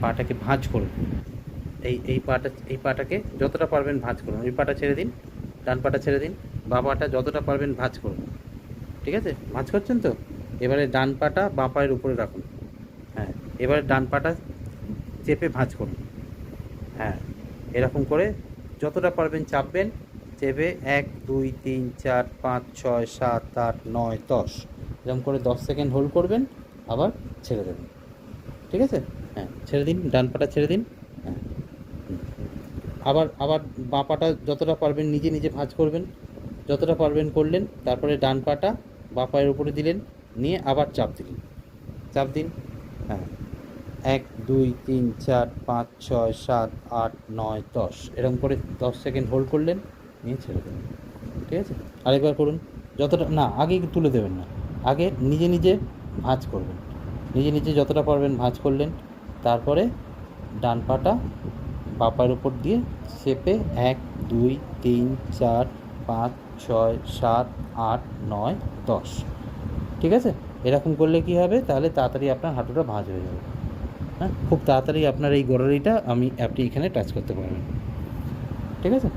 পাটাকে ভাঁজ করুন। এই পাটাকে যতটা পারবেন ভাঁজ করুন। ওই পাটা ছেড়ে দিন, ডান পাটা ছেড়ে দিন, বাঁ পাটা যতটা পারবেন ভাঁজ করুন। ঠিক আছে, ভাঁজ করছেন তো? এবারে ডান পাটা বাঁ পায়ের উপরে রাখুন। হ্যাঁ, এবারে ডান পাটা চেপে ভাঁজ করুন। হ্যাঁ, এরকম করে যতটা পারবেন চাপবেন। চেপে 1 2 3 4 5 6 7 8 9 10 এরকম করে 10 সেকেন্ড হোল্ড করবেন, আবার ছেড়ে দেবেন। ঠিক আছে? হ্যাঁ, ছেড়ে দিন, ডান পাটা ছেড়ে দিন। হ্যাঁ, আবার আবার বাঁ পাটা যতটা পারবেন নিজে নিজে ভাঁজ করবেন, যতটা পারবেন করলেন। তারপরে ডান পাটা বাঁ পায়ের উপরে দিলেন, নিয়ে আবার চাপ দিলেন, চাপ দিন। হ্যাঁ, 1 2 3 4 5 6 7 8 9 10 এরকম করে 10 সেকেন্ড হোল্ড করলেন, নিয়ে ছেড়ে দেবেন। ঠিক আছে, আরেকবার করুন। যতটা না, আগে তুলে দেবেন না, আগে নিজে নিজে ভাঁজ করবেন। নিজে নিজে যতটা পারবেন ভাঁজ করলেন। তারপরে ডান পাটা বাঁ পায়ের উপর দিয়ে চেপে 1 2 3 4 5 6 7 8 9 10। ঠিক আছে, এরকম করলে কি হবে, তাহলে তাড়াতাড়ি আপনার হাঁটুটা ভাঁজ হয়ে যাবে। হ্যাঁ, খুব তাড়াতাড়ি আপনার এই গোড়ালিটা আপনি এখানে টাচ করতে পারবেন। ঠিক আছে।